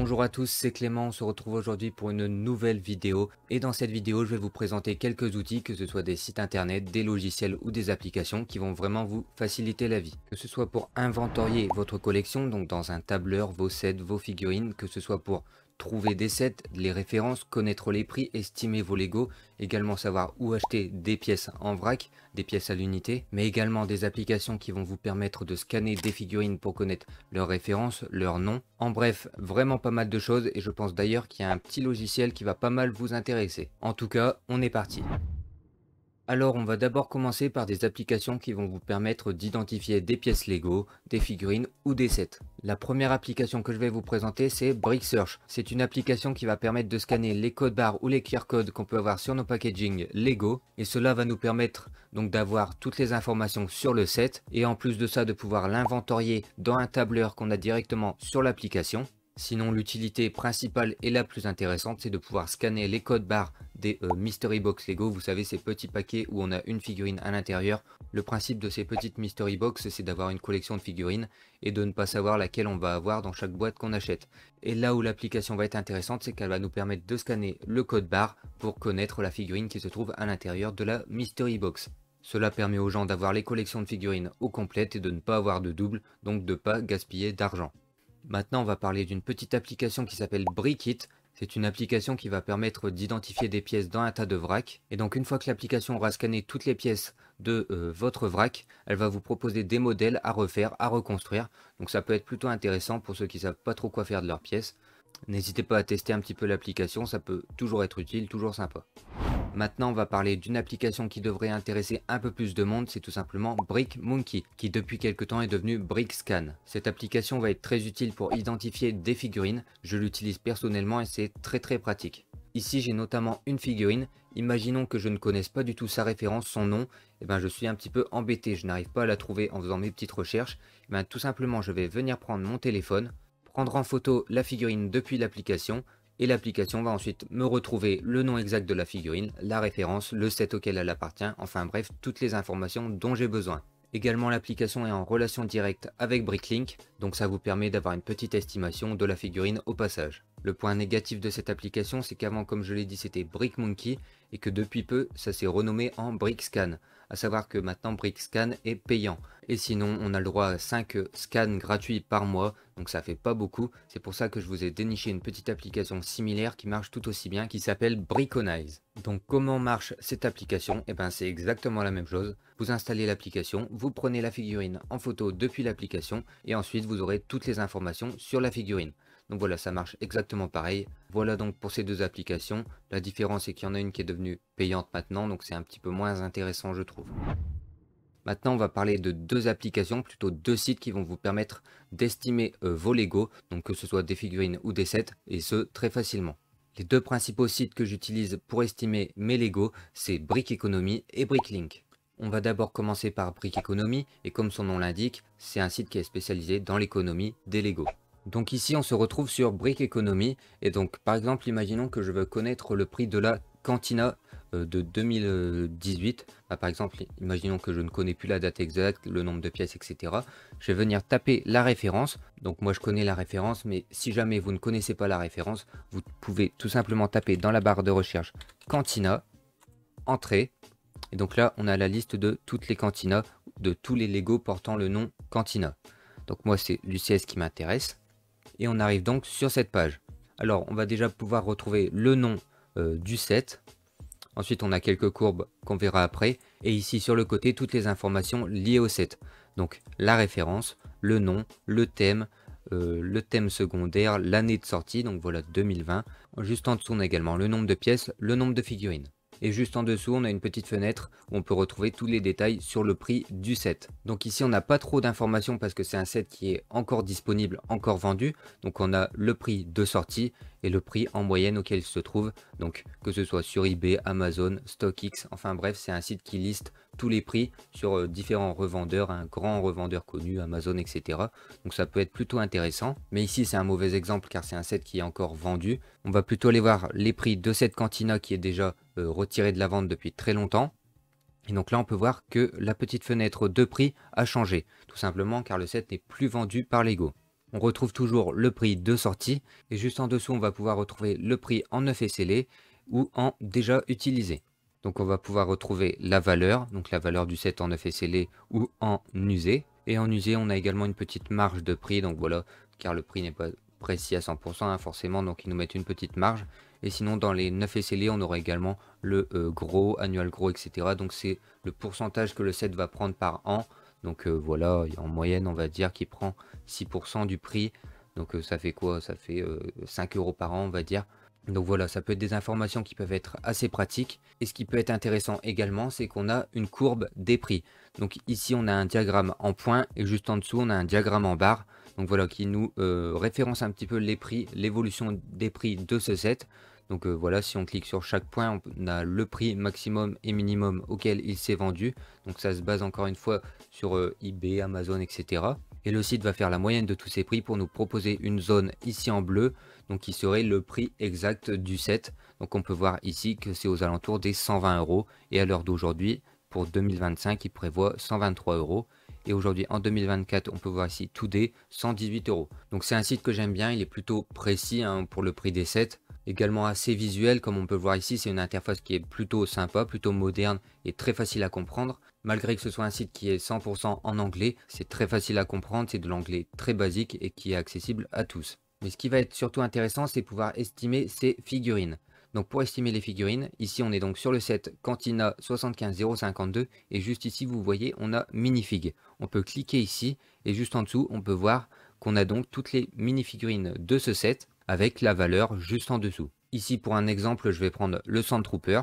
Bonjour à tous, c'est Clément, on se retrouve aujourd'hui pour une nouvelle vidéo et dans cette vidéo je vais vous présenter quelques outils, que ce soit des sites internet, des logiciels ou des applications qui vont vraiment vous faciliter la vie. Que ce soit pour inventorier votre collection, donc dans un tableur, vos sets, vos figurines, que ce soit pour trouver des sets, les références, connaître les prix, estimer vos Lego, également savoir où acheter des pièces en vrac, des pièces à l'unité, mais également des applications qui vont vous permettre de scanner des figurines pour connaître leurs références, leurs noms. En bref, vraiment pas mal de choses et je pense d'ailleurs qu'il y a un petit logiciel qui va pas mal vous intéresser. En tout cas, on est parti. Alors, on va d'abord commencer par des applications qui vont vous permettre d'identifier des pièces Lego, des figurines ou des sets. La première application que je vais vous présenter, c'est BrickSearch. C'est une application qui va permettre de scanner les codes barres ou les QR codes qu'on peut avoir sur nos packaging Lego. Et cela va nous permettre donc d'avoir toutes les informations sur le set. Et en plus de ça, de pouvoir l'inventorier dans un tableur qu'on a directement sur l'application. Sinon, l'utilité principale et la plus intéressante, c'est de pouvoir scanner les codes barres des Mystery Box Lego. Vous savez, ces petits paquets où on a une figurine à l'intérieur. Le principe de ces petites Mystery Box, c'est d'avoir une collection de figurines et de ne pas savoir laquelle on va avoir dans chaque boîte qu'on achète. Et là où l'application va être intéressante, c'est qu'elle va nous permettre de scanner le code barre pour connaître la figurine qui se trouve à l'intérieur de la Mystery Box. Cela permet aux gens d'avoir les collections de figurines au complète et de ne pas avoir de double, donc de ne pas gaspiller d'argent. Maintenant, on va parler d'une petite application qui s'appelle Brickit. C'est une application qui va permettre d'identifier des pièces dans un tas de vrac. Et donc, une fois que l'application aura scanné toutes les pièces de votre vrac, elle va vous proposer des modèles à refaire, à reconstruire. Donc, ça peut être plutôt intéressant pour ceux qui ne savent pas trop quoi faire de leurs pièces. N'hésitez pas à tester un petit peu l'application, ça peut toujours être utile, toujours sympa. Maintenant, on va parler d'une application qui devrait intéresser un peu plus de monde, c'est tout simplement BrickMonkey, qui depuis quelques temps est devenu BrickScan. Cette application va être très utile pour identifier des figurines, je l'utilise personnellement et c'est très pratique. Ici, j'ai notamment une figurine, imaginons que je ne connaisse pas du tout sa référence, son nom, et ben je suis un petit peu embêté, je n'arrive pas à la trouver en faisant mes petites recherches. Et ben tout simplement, je vais venir prendre mon téléphone, prendre en photo la figurine depuis l'application, et l'application va ensuite me retrouver le nom exact de la figurine, la référence, le set auquel elle appartient, enfin bref, toutes les informations dont j'ai besoin. Également, l'application est en relation directe avec Bricklink, donc ça vous permet d'avoir une petite estimation de la figurine au passage. Le point négatif de cette application, c'est qu'avant, comme je l'ai dit, c'était BrickMonkey et que depuis peu, ça s'est renommé en BrickScan. À savoir que maintenant BrickScan est payant. Et sinon, on a le droit à 5 scans gratuits par mois, donc ça fait pas beaucoup. C'est pour ça que je vous ai déniché une petite application similaire qui marche tout aussi bien, qui s'appelle Brickonize. Donc comment marche cette application? Et ben c'est exactement la même chose. Vous installez l'application, vous prenez la figurine en photo depuis l'application, et ensuite vous aurez toutes les informations sur la figurine. Donc voilà, ça marche exactement pareil. Voilà donc pour ces deux applications. La différence est qu'il y en a une qui est devenue payante maintenant, donc c'est un petit peu moins intéressant je trouve. Maintenant, on va parler de deux applications, plutôt deux sites qui vont vous permettre d'estimer vos Lego, donc que ce soit des figurines ou des sets, et ce très facilement. Les deux principaux sites que j'utilise pour estimer mes Lego, c'est Brick Economy et Bricklink. On va d'abord commencer par Brick Economy, et comme son nom l'indique, c'est un site qui est spécialisé dans l'économie des Lego. Donc ici, on se retrouve sur Brick Economy, et donc par exemple, imaginons que je veux connaître le prix de la Cantina de 2018. Par exemple, imaginons que je ne connais plus la date exacte, le nombre de pièces, etc. Je vais venir taper la référence. Donc moi je connais la référence, mais si jamais vous ne connaissez pas la référence, vous pouvez tout simplement taper dans la barre de recherche Cantina, entrée. Et donc là, on a la liste de toutes les Cantinas, de tous les Lego portant le nom Cantina. Donc moi c'est l'UCS qui m'intéresse. Et on arrive donc sur cette page. Alors on va déjà pouvoir retrouver le nom du set. Ensuite on a quelques courbes qu'on verra après. Et ici sur le côté toutes les informations liées au set. Donc la référence, le nom, le thème secondaire, l'année de sortie, donc voilà 2020. Juste en dessous on a également le nombre de pièces, le nombre de figurines. Et juste en dessous, on a une petite fenêtre où on peut retrouver tous les détails sur le prix du set. Donc ici, on n'a pas trop d'informations parce que c'est un set qui est encore disponible, encore vendu. Donc on a le prix de sortie et le prix en moyenne auquel il se trouve. Donc que ce soit sur eBay, Amazon, StockX, enfin bref, c'est un site qui liste tous les prix sur différents revendeurs, un grand revendeur connu, Amazon, etc. Donc ça peut être plutôt intéressant. Mais ici, c'est un mauvais exemple car c'est un set qui est encore vendu. On va plutôt aller voir les prix de cette Cantina qui est déjà retiré de la vente depuis très longtemps. Et donc là on peut voir que la petite fenêtre de prix a changé, tout simplement car le set n'est plus vendu par Lego. On retrouve toujours le prix de sortie et juste en dessous on va pouvoir retrouver le prix en neuf et scellé ou en déjà utilisé. Donc on va pouvoir retrouver la valeur, donc la valeur du set en neuf et scellé ou en usé. Et en usé on a également une petite marge de prix, donc voilà, car le prix n'est pas précis à 100% hein, forcément, donc ils nous mettent une petite marge. Et sinon dans les neuf et scellés on aura également le gros, annual gros, etc. Donc c'est le pourcentage que le set va prendre par an. Donc voilà, en moyenne on va dire qu'il prend 6% du prix. Donc ça fait quoi? Ça fait 5 euros par an on va dire. Donc voilà, ça peut être des informations qui peuvent être assez pratiques. Et ce qui peut être intéressant également, c'est qu'on a une courbe des prix. Donc ici, on a un diagramme en points et juste en dessous, on a un diagramme en barre. Donc voilà, qui nous référence un petit peu les prix, l'évolution des prix de ce set. Donc voilà, si on clique sur chaque point, on a le prix maximum et minimum auquel il s'est vendu. Donc ça se base encore une fois sur eBay, Amazon, etc. Et le site va faire la moyenne de tous ces prix pour nous proposer une zone ici en bleu, donc qui serait le prix exact du set. Donc on peut voir ici que c'est aux alentours des 120 euros et à l'heure d'aujourd'hui, pour 2025, il prévoit 123 euros. Et aujourd'hui en 2024, on peut voir ici Today 118 euros. Donc c'est un site que j'aime bien, il est plutôt précis hein, pour le prix des sets. Également assez visuel, comme on peut le voir ici, c'est une interface qui est plutôt sympa, plutôt moderne et très facile à comprendre. Malgré que ce soit un site qui est 100% en anglais, c'est très facile à comprendre, c'est de l'anglais très basique et qui est accessible à tous. Mais ce qui va être surtout intéressant, c'est pouvoir estimer ces figurines. Donc pour estimer les figurines, ici on est donc sur le set Cantina 75052 et juste ici vous voyez on a minifig. On peut cliquer ici et juste en dessous on peut voir qu'on a donc toutes les minifigurines de ce set avec la valeur juste en dessous. Ici pour un exemple je vais prendre le Sandtrooper.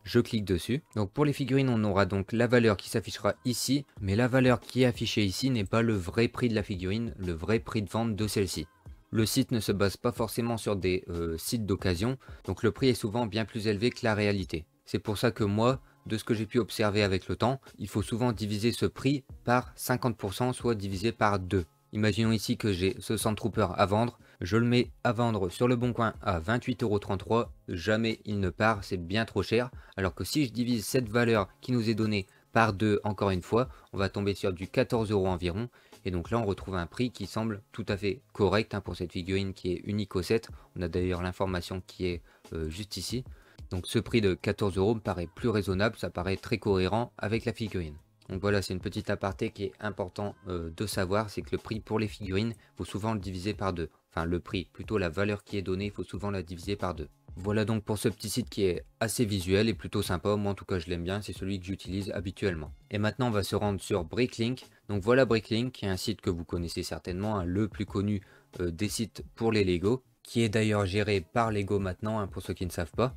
Je clique dessus. Donc pour les figurines, on aura donc la valeur qui s'affichera ici, mais la valeur qui est affichée ici n'est pas le vrai prix de la figurine, le vrai prix de vente de celle-ci. Le site ne se base pas forcément sur des sites d'occasion, donc le prix est souvent bien plus élevé que la réalité. C'est pour ça que moi, de ce que j'ai pu observer avec le temps, il faut souvent diviser ce prix par 50%, soit divisé par 2. Imaginons ici que j'ai ce Sandtrooper à vendre, je le mets à vendre sur le bon coin à 28,33 €, jamais il ne part, c'est bien trop cher. Alors que si je divise cette valeur qui nous est donnée par 2 encore une fois, on va tomber sur du 14 € environ. Et donc là on retrouve un prix qui semble tout à fait correct hein, pour cette figurine qui est unique au set. On a d'ailleurs l'information qui est juste ici. Donc ce prix de 14 € me paraît plus raisonnable, ça paraît très cohérent avec la figurine. Donc voilà, c'est une petite aparté qui est important de savoir, c'est que le prix pour les figurines, il faut souvent le diviser par 2. Enfin le prix, plutôt la valeur qui est donnée, il faut souvent la diviser par 2. Voilà donc pour ce petit site qui est assez visuel et plutôt sympa, moi en tout cas je l'aime bien, c'est celui que j'utilise habituellement. Et maintenant on va se rendre sur Bricklink. Donc voilà Bricklink, qui est un site que vous connaissez certainement, hein, le plus connu des sites pour les Lego, qui est d'ailleurs géré par Lego maintenant, hein, pour ceux qui ne savent pas.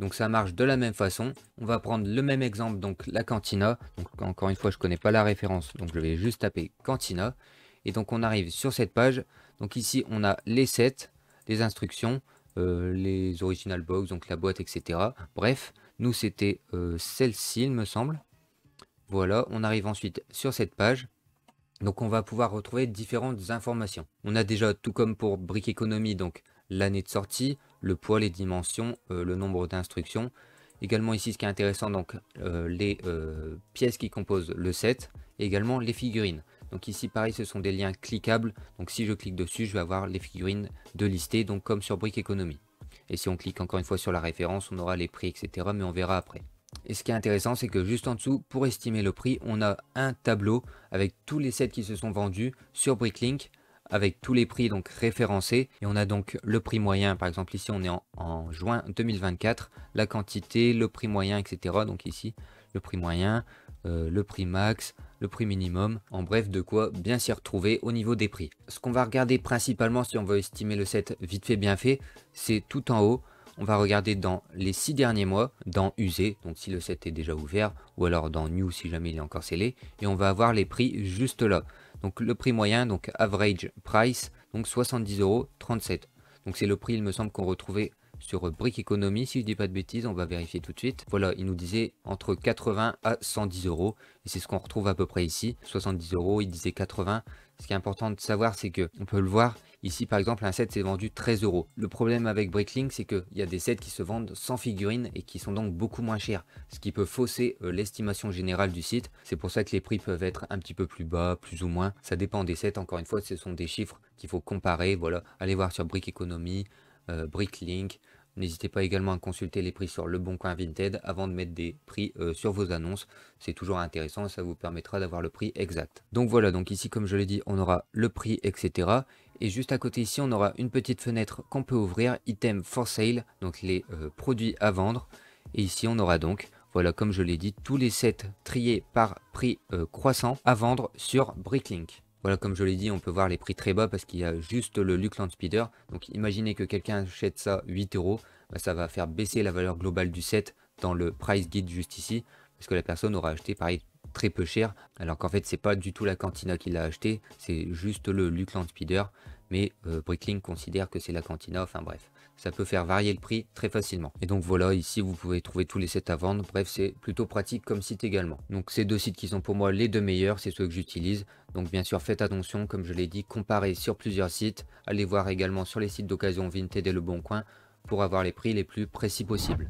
Donc ça marche de la même façon. On va prendre le même exemple, donc la Cantina. Donc encore une fois, je ne connais pas la référence, donc je vais juste taper Cantina. Et donc on arrive sur cette page. Donc ici, on a les sets, les instructions, les original box, donc la boîte, etc. Bref, nous c'était celle-ci, il me semble. Voilà, on arrive ensuite sur cette page. Donc on va pouvoir retrouver différentes informations. On a déjà, tout comme pour Brick Economy, donc l'année de sortie, le poids, les dimensions, le nombre d'instructions. Également ici, ce qui est intéressant, donc les pièces qui composent le set, et également les figurines. Donc ici, pareil, ce sont des liens cliquables. Donc si je clique dessus, je vais avoir les figurines de listées, donc comme sur Brick Economy. Et si on clique encore une fois sur la référence, on aura les prix, etc. Mais on verra après. Et ce qui est intéressant, c'est que juste en dessous, pour estimer le prix, on a un tableau avec tous les sets qui se sont vendus sur Bricklink, avec tous les prix donc référencés. Et on a donc le prix moyen, par exemple ici on est en juin 2024, la quantité, le prix moyen, etc. Donc ici, le prix moyen, le prix max, le prix minimum, en bref, de quoi bien s'y retrouver au niveau des prix. Ce qu'on va regarder principalement si on veut estimer le set vite fait bien fait, c'est tout en haut. On va regarder dans les 6 derniers mois, dans usé, donc si le set est déjà ouvert, ou alors dans new si jamais il est encore scellé, et on va avoir les prix juste là. Donc le prix moyen, donc average price, donc 70,37 €. Donc c'est le prix, il me semble, qu'on retrouvait sur Brick Economy, si je dis pas de bêtises, on va vérifier tout de suite. Voilà, il nous disait entre 80 à 110 €, et c'est ce qu'on retrouve à peu près ici. 70 €, il disait 80. Ce qui est important de savoir, c'est que, on peut le voir, Ici par exemple un set s'est vendu 13 euros. Le problème avec Bricklink, c'est qu'il y a des sets qui se vendent sans figurines et qui sont donc beaucoup moins chers, ce qui peut fausser l'estimation générale du site. C'est pour ça que les prix peuvent être un petit peu plus bas, plus ou moins. Ça dépend des sets, encore une fois ce sont des chiffres qu'il faut comparer. Voilà, allez voir sur Brick Economy, Bricklink. N'hésitez pas également à consulter les prix sur Le Bon Coin Vinted avant de mettre des prix sur vos annonces. C'est toujours intéressant et ça vous permettra d'avoir le prix exact. Donc voilà, donc ici comme je l'ai dit, on aura le prix, etc. Et juste à côté ici, on aura une petite fenêtre qu'on peut ouvrir, Item for Sale, donc les produits à vendre. Et ici, on aura donc, voilà comme je l'ai dit, tous les sets triés par prix croissant à vendre sur Bricklink. Voilà, comme je l'ai dit, on peut voir les prix très bas parce qu'il y a juste le Luckland Speeder. Donc imaginez que quelqu'un achète ça 8 euros, bah, ça va faire baisser la valeur globale du set dans le price guide juste ici. Parce que la personne aura acheté pareil très peu cher. Alors qu'en fait c'est pas du tout la Cantina qui l'a acheté, c'est juste le Luckland Speeder. Mais Bricklink considère que c'est la Cantina, enfin bref. Ça peut faire varier le prix très facilement. Et donc voilà, ici vous pouvez trouver tous les sets à vendre. Bref, c'est plutôt pratique comme site également. Donc ces deux sites qui sont pour moi les deux meilleurs, c'est ceux que j'utilise. Donc bien sûr faites attention, comme je l'ai dit, comparez sur plusieurs sites. Allez voir également sur les sites d'occasion Vinted et Le Bon Coin pour avoir les prix les plus précis possibles.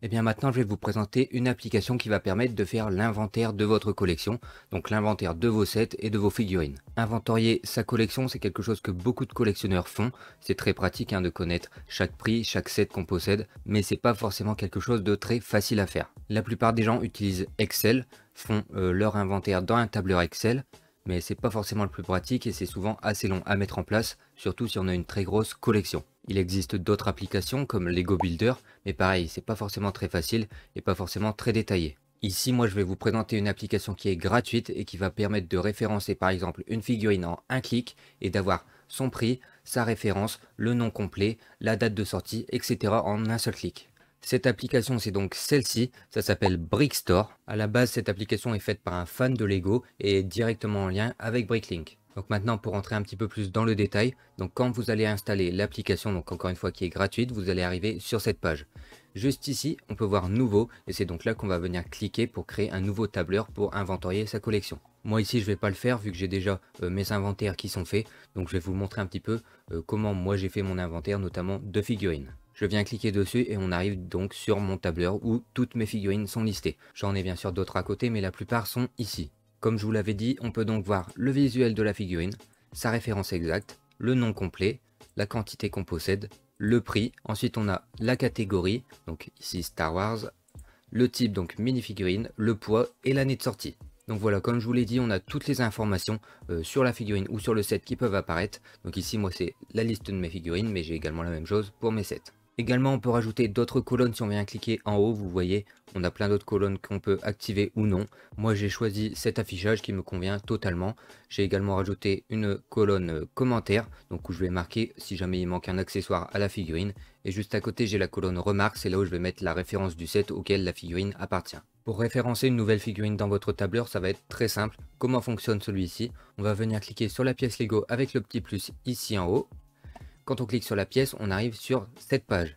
Et bien maintenant, je vais vous présenter une application qui va permettre de faire l'inventaire de votre collection, donc l'inventaire de vos sets et de vos figurines. Inventorier sa collection, c'est quelque chose que beaucoup de collectionneurs font. C'est très pratique de connaître chaque prix, chaque set qu'on possède, mais c'est pas forcément quelque chose de très facile à faire. La plupart des gens utilisent Excel, font leur inventaire dans un tableur Excel, mais c'est pas forcément le plus pratique et c'est souvent assez long à mettre en place, surtout si on a une très grosse collection. Il existe d'autres applications comme Lego Builder, mais pareil, c'est pas forcément très facile et pas forcément très détaillé. Ici, moi je vais vous présenter une application qui est gratuite et qui va permettre de référencer par exemple une figurine en un clic et d'avoir son prix, sa référence, le nom complet, la date de sortie, etc. en un seul clic. Cette application, c'est donc celle-ci, ça s'appelle Brickstore. À la base, cette application est faite par un fan de Lego et est directement en lien avec Bricklink. Donc maintenant, pour entrer un petit peu plus dans le détail, donc quand vous allez installer l'application, donc encore une fois qui est gratuite, vous allez arriver sur cette page. Juste ici, on peut voir nouveau et c'est donc là qu'on va venir cliquer pour créer un nouveau tableur pour inventorier sa collection. Moi ici, je vais pas le faire vu que j'ai déjà mes inventaires qui sont faits, donc je vais vous montrer un petit peu comment moi j'ai fait mon inventaire, notamment de figurines. Je viens cliquer dessus et on arrive donc sur mon tableur où toutes mes figurines sont listées. J'en ai bien sûr d'autres à côté, mais la plupart sont ici. Comme je vous l'avais dit, on peut donc voir le visuel de la figurine, sa référence exacte, le nom complet, la quantité qu'on possède, le prix. Ensuite, on a la catégorie, donc ici Star Wars, le type, donc minifigurine, le poids et l'année de sortie. Donc voilà, comme je vous l'ai dit, on a toutes les informations sur la figurine ou sur le set qui peuvent apparaître. Donc ici, moi, c'est la liste de mes figurines, mais j'ai également la même chose pour mes sets. Également, on peut rajouter d'autres colonnes si on vient cliquer en haut. Vous voyez, on a plein d'autres colonnes qu'on peut activer ou non. Moi, j'ai choisi cet affichage qui me convient totalement. J'ai également rajouté une colonne commentaire, donc où je vais marquer si jamais il manque un accessoire à la figurine. Et juste à côté, j'ai la colonne remarque, c'est là où je vais mettre la référence du set auquel la figurine appartient. Pour référencer une nouvelle figurine dans votre tableur, ça va être très simple. Comment fonctionne celui-ci? On va venir cliquer sur la pièce Lego avec le petit plus ici en haut. Quand on clique sur la pièce, on arrive sur cette page.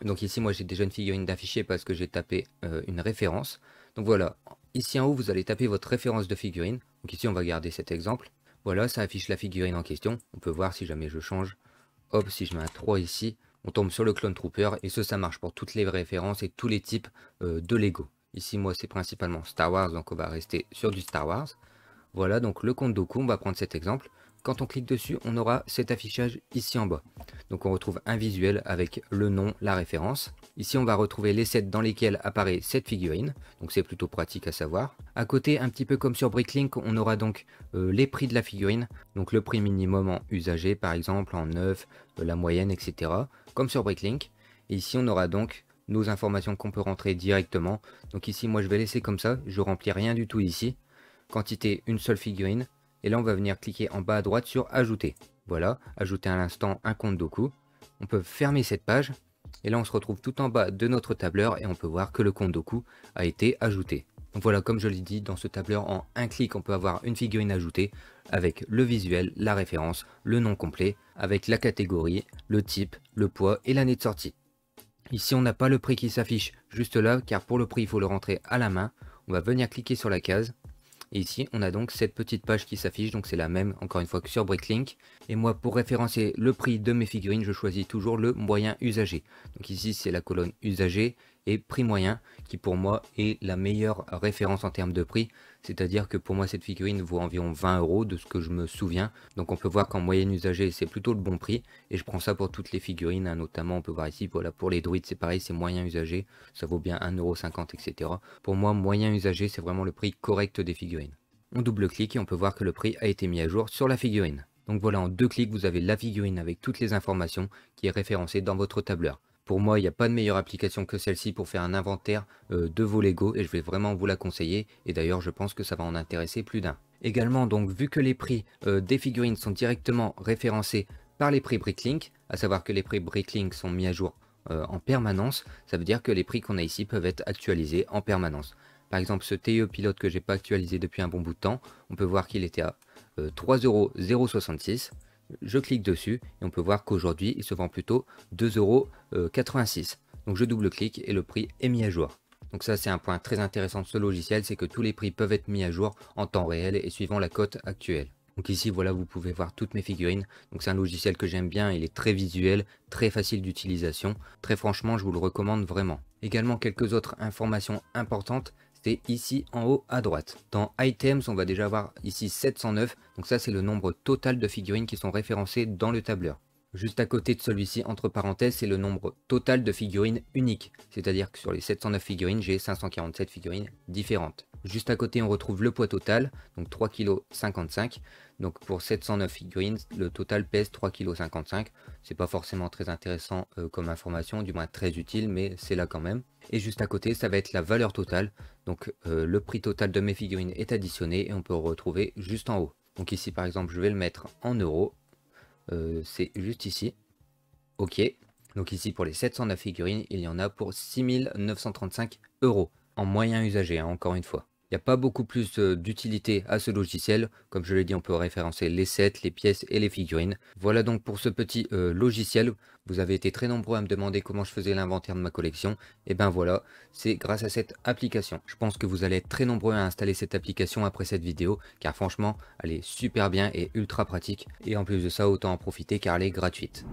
Donc ici, moi j'ai déjà une figurine d'afficher parce que j'ai tapé une référence. Donc voilà, ici en haut, vous allez taper votre référence de figurine. Donc ici, on va garder cet exemple. Voilà, ça affiche la figurine en question. On peut voir si jamais je change. Hop, si je mets un 3 ici, on tombe sur le Clone Trooper. Et ça marche pour toutes les références et tous les types de Lego. Ici, moi, c'est principalement Star Wars, donc on va rester sur du Star Wars. Voilà, donc le compte Doku, on va prendre cet exemple. Quand on clique dessus, on aura cet affichage ici en bas. Donc on retrouve un visuel avec le nom, la référence. Ici, on va retrouver les sets dans lesquels apparaît cette figurine. Donc c'est plutôt pratique à savoir. À côté, un petit peu comme sur Bricklink, on aura donc les prix de la figurine. Donc le prix minimum en usagé, par exemple, en neuf, la moyenne, etc. Comme sur Bricklink. Et ici, on aura donc nos informations qu'on peut rentrer directement. Donc ici, moi, je vais laisser comme ça. Je remplis rien du tout ici. Quantité, une seule figurine. Et là, on va venir cliquer en bas à droite sur ajouter. Voilà, ajouter à l'instant un compte Doku. On peut fermer cette page. Et là, on se retrouve tout en bas de notre tableur et on peut voir que le compte Doku a été ajouté. Donc voilà, comme je l'ai dit, dans ce tableur, en un clic, on peut avoir une figurine ajoutée avec le visuel, la référence, le nom complet, avec la catégorie, le type, le poids et l'année de sortie. Ici, on n'a pas le prix qui s'affiche juste là, car pour le prix, il faut le rentrer à la main. On va venir cliquer sur la case. Et ici, on a donc cette petite page qui s'affiche, donc c'est la même encore une fois que sur Bricklink. Et moi, pour référencer le prix de mes figurines, je choisis toujours le moyen usagé. Donc ici, c'est la colonne usagé et prix moyen qui pour moi est la meilleure référence en termes de prix. C'est-à-dire que pour moi, cette figurine vaut environ 20 € de ce que je me souviens. Donc on peut voir qu'en moyenne usagée, c'est plutôt le bon prix. Et je prends ça pour toutes les figurines, hein, notamment on peut voir ici, voilà, pour les druides, c'est pareil, c'est moyen usagé. Ça vaut bien 1,50 €, etc. Pour moi, moyen usagé, c'est vraiment le prix correct des figurines. On double-clique et on peut voir que le prix a été mis à jour sur la figurine. Donc voilà, en 2 clics, vous avez la figurine avec toutes les informations qui est référencée dans votre tableur. Pour moi, il n'y a pas de meilleure application que celle-ci pour faire un inventaire de vos Lego et je vais vraiment vous la conseiller. Et d'ailleurs, je pense que ça va en intéresser plus d'un. Également, donc, vu que les prix des figurines sont directement référencés par les prix Bricklink, à savoir que les prix Bricklink sont mis à jour en permanence, ça veut dire que les prix qu'on a ici peuvent être actualisés en permanence. Par exemple, ce TE pilote que j'ai pas actualisé depuis un bon bout de temps, on peut voir qu'il était à 3,066 €. Je clique dessus et on peut voir qu'aujourd'hui il se vend plutôt 2,86 €. Donc je double-clique et le prix est mis à jour. Donc ça c'est un point très intéressant de ce logiciel, c'est que tous les prix peuvent être mis à jour en temps réel et suivant la cote actuelle. Donc ici voilà, vous pouvez voir toutes mes figurines. Donc c'est un logiciel que j'aime bien, il est très visuel, très facile d'utilisation. Très franchement, je vous le recommande vraiment. Également quelques autres informations importantes. C'est ici en haut à droite. Dans Items, on va déjà avoir ici 709. Donc ça, c'est le nombre total de figurines qui sont référencées dans le tableur. Juste à côté de celui-ci, entre parenthèses, c'est le nombre total de figurines uniques. C'est-à-dire que sur les 709 figurines, j'ai 547 figurines différentes. Juste à côté, on retrouve le poids total, donc 3,55 kg. Donc pour 709 figurines, le total pèse 3,55 kg. C'est pas forcément très intéressant comme information, du moins très utile, mais c'est là quand même. Et juste à côté, ça va être la valeur totale. Donc le prix total de mes figurines est additionné et on peut le retrouver juste en haut. Donc ici par exemple, je vais le mettre en euros. C'est juste ici. Ok. Donc ici pour les 709 figurines, il y en a pour 6 935 € en moyen usagé, hein, encore une fois. Il n'y a pas beaucoup plus d'utilité à ce logiciel. Comme je l'ai dit, on peut référencer les sets, les pièces et les figurines. Voilà donc pour ce petit logiciel. Vous avez été très nombreux à me demander comment je faisais l'inventaire de ma collection. Et ben voilà, c'est grâce à cette application. Je pense que vous allez être très nombreux à installer cette application après cette vidéo, car franchement, elle est super bien et ultra pratique. Et en plus de ça, autant en profiter car elle est gratuite.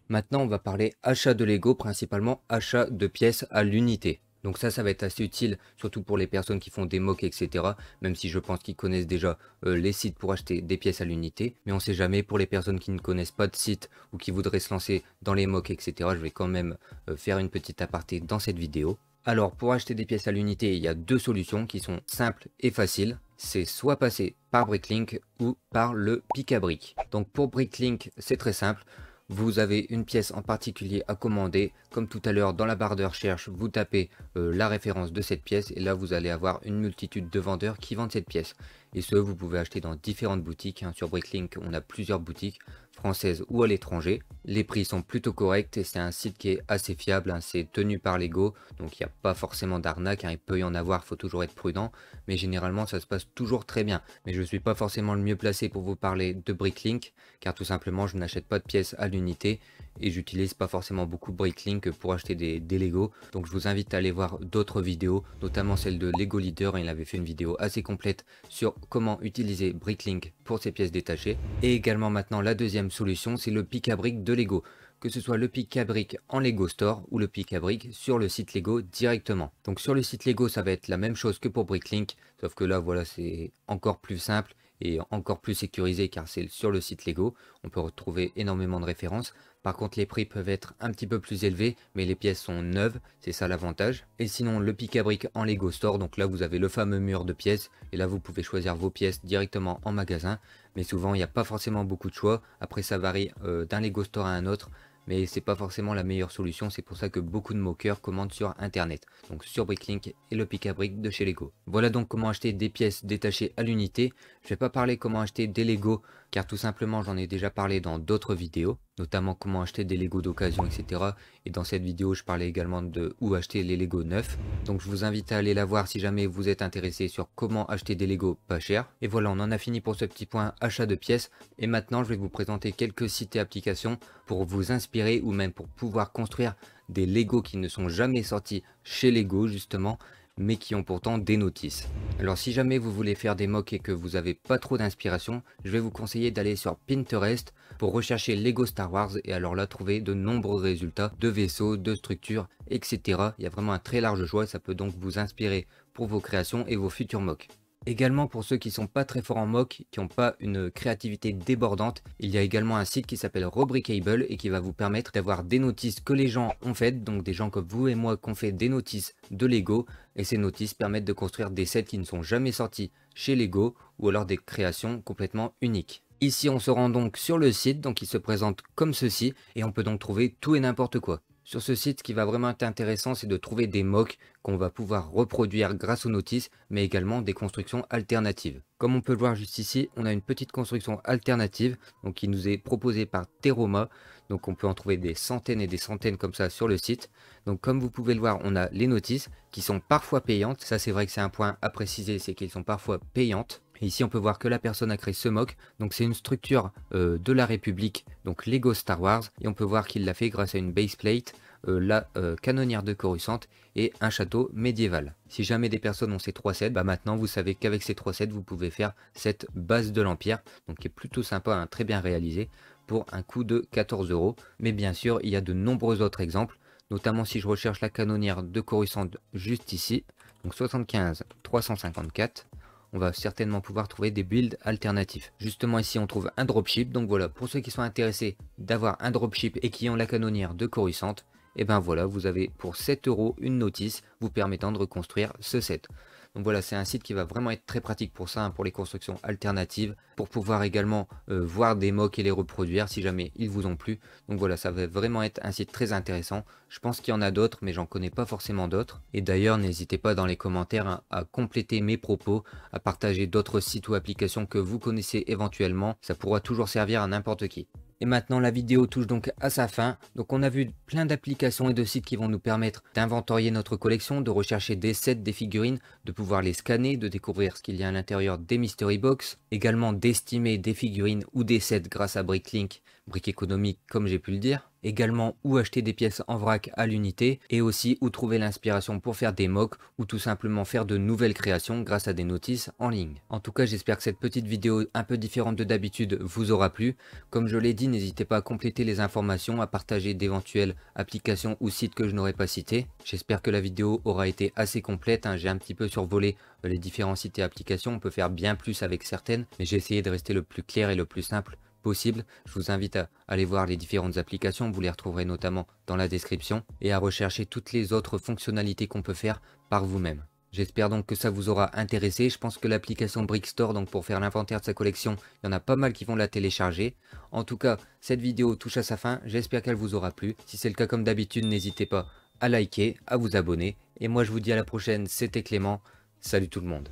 Maintenant, on va parler achat de Lego, principalement achat de pièces à l'unité. Donc ça va être assez utile, surtout pour les personnes qui font des mocks, etc. Même si je pense qu'ils connaissent déjà les sites pour acheter des pièces à l'unité. Mais on sait jamais, pour les personnes qui ne connaissent pas de site ou qui voudraient se lancer dans les mocks, etc. Je vais quand même faire une petite aparté dans cette vidéo. Alors pour acheter des pièces à l'unité, il y a deux solutions qui sont simples et faciles. C'est soit passer par Bricklink ou par le pic à briques. Donc pour Bricklink, c'est très simple. Vous avez une pièce en particulier à commander. Comme tout à l'heure, dans la barre de recherche, vous tapez la référence de cette pièce et là vous allez avoir une multitude de vendeurs qui vendent cette pièce. Et ce, vous pouvez acheter dans différentes boutiques, hein. Sur Bricklink, on a plusieurs boutiques, françaises ou à l'étranger. Les prix sont plutôt corrects et c'est un site qui est assez fiable, hein. C'est tenu par Lego, donc il n'y a pas forcément d'arnaque, hein. Il peut y en avoir, il faut toujours être prudent, mais généralement ça se passe toujours très bien. Mais je ne suis pas forcément le mieux placé pour vous parler de Bricklink, car tout simplement je n'achète pas de pièces à l'unité et j'utilise pas forcément beaucoup Bricklink pour acheter des Lego. Donc je vous invite à aller voir d'autres vidéos, notamment celle de Lego Leader. Il avait fait une vidéo assez complète sur comment utiliser Bricklink pour ses pièces détachées. Et également maintenant la deuxième solution, c'est le pic à briques de Lego. Que ce soit le pic à briques en Lego Store ou le pic à briques sur le site Lego directement. Donc sur le site Lego, ça va être la même chose que pour Bricklink, sauf que là voilà, c'est encore plus simple et encore plus sécurisé car c'est sur le site Lego. On peut retrouver énormément de références. Par contre, les prix peuvent être un petit peu plus élevés, mais les pièces sont neuves, c'est ça l'avantage. Et sinon, le pic à briques en Lego Store, donc là vous avez le fameux mur de pièces, et là vous pouvez choisir vos pièces directement en magasin. Mais souvent, il n'y a pas forcément beaucoup de choix. Après, ça varie d'un Lego Store à un autre. Mais c'est pas forcément la meilleure solution, c'est pour ça que beaucoup de moqueurs commandent sur internet, donc sur Bricklink et le pic à briques de chez Lego. Voilà donc comment acheter des pièces détachées à l'unité. Je vais pas parler comment acheter des Lego, car tout simplement j'en ai déjà parlé dans d'autres vidéos, notamment comment acheter des Lego d'occasion, etc. Et dans cette vidéo je parlais également de où acheter les Lego neufs, donc je vous invite à aller la voir si jamais vous êtes intéressé sur comment acheter des Lego pas chers. Et voilà, on en a fini pour ce petit point achat de pièces, et maintenant je vais vous présenter quelques sites et applications pour vous inspirer ou même pour pouvoir construire des Lego qui ne sont jamais sortis chez Lego justement, mais qui ont pourtant des notices. Alors si jamais vous voulez faire des mocks et que vous n'avez pas trop d'inspiration, je vais vous conseiller d'aller sur Pinterest pour rechercher Lego Star Wars et alors là trouver de nombreux résultats de vaisseaux, de structures, etc. Il y a vraiment un très large choix, ça peut donc vous inspirer pour vos créations et vos futurs mocks. Également pour ceux qui sont pas très forts en mock, qui n'ont pas une créativité débordante, il y a également un site qui s'appelle Rubricable et qui va vous permettre d'avoir des notices que les gens ont faites, donc des gens comme vous et moi qui ont fait des notices de Lego, et ces notices permettent de construire des sets qui ne sont jamais sortis chez Lego ou alors des créations complètement uniques. Ici on se rend donc sur le site, donc il se présente comme ceci et on peut donc trouver tout et n'importe quoi. Sur ce site, ce qui va vraiment être intéressant, c'est de trouver des mocks qu'on va pouvoir reproduire grâce aux notices, mais également des constructions alternatives. Comme on peut le voir juste ici, on a une petite construction alternative donc qui nous est proposée par Teroma. Donc on peut en trouver des centaines et des centaines comme ça sur le site. Donc comme vous pouvez le voir, on a les notices qui sont parfois payantes. Ça c'est vrai que c'est un point à préciser, c'est qu'elles sont parfois payantes. Et ici on peut voir que la personne a créé ce mock, donc c'est une structure de la République, donc Lego Star Wars, et on peut voir qu'il l'a fait grâce à une baseplate, la canonnière de Coruscant et un château médiéval. Si jamais des personnes ont ces 3 sets, bah maintenant vous savez qu'avec ces 3 sets vous pouvez faire cette base de l'Empire, donc qui est plutôt sympa, hein, très bien réalisé, pour un coût de 14 €. Mais bien sûr il y a de nombreux autres exemples, notamment si je recherche la canonnière de Coruscant juste ici, donc 75 354. On va certainement pouvoir trouver des builds alternatifs. Justement ici on trouve un dropship, donc voilà, pour ceux qui sont intéressés d'avoir un dropship et qui ont la canonnière de Coruscant, et ben voilà, vous avez pour 7 € une notice vous permettant de reconstruire ce set. Donc voilà, c'est un site qui va vraiment être très pratique pour ça, hein, pour les constructions alternatives, pour pouvoir également voir des mocks et les reproduire si jamais ils vous ont plu. Donc voilà, ça va vraiment être un site très intéressant. Je pense qu'il y en a d'autres, mais j'en connais pas forcément d'autres. Et d'ailleurs, n'hésitez pas dans les commentaires hein, à compléter mes propos, à partager d'autres sites ou applications que vous connaissez éventuellement. Ça pourra toujours servir à n'importe qui. Et maintenant la vidéo touche donc à sa fin. Donc on a vu plein d'applications et de sites qui vont nous permettre d'inventorier notre collection, de rechercher des sets, des figurines, de pouvoir les scanner, de découvrir ce qu'il y a à l'intérieur des mystery box, également d'estimer des figurines ou des sets grâce à Bricklink, brique économique comme j'ai pu le dire, également où acheter des pièces en vrac à l'unité et aussi où trouver l'inspiration pour faire des mocks ou tout simplement faire de nouvelles créations grâce à des notices en ligne. En tout cas j'espère que cette petite vidéo un peu différente de d'habitude vous aura plu. Comme je l'ai dit, n'hésitez pas à compléter les informations, à partager d'éventuelles applications ou sites que je n'aurais pas cités. J'espère que la vidéo aura été assez complète, hein. J'ai un petit peu survolé les différents sites et applications, on peut faire bien plus avec certaines, mais j'ai essayé de rester le plus clair et le plus simple possible. Je vous invite à aller voir les différentes applications, vous les retrouverez notamment dans la description, et à rechercher toutes les autres fonctionnalités qu'on peut faire par vous-même. J'espère donc que ça vous aura intéressé. Je pense que l'application Brickstore, donc pour faire l'inventaire de sa collection, il y en a pas mal qui vont la télécharger. En tout cas, cette vidéo touche à sa fin, j'espère qu'elle vous aura plu. Si c'est le cas comme d'habitude, n'hésitez pas à liker, à vous abonner. Et moi je vous dis à la prochaine, c'était Clément, salut tout le monde.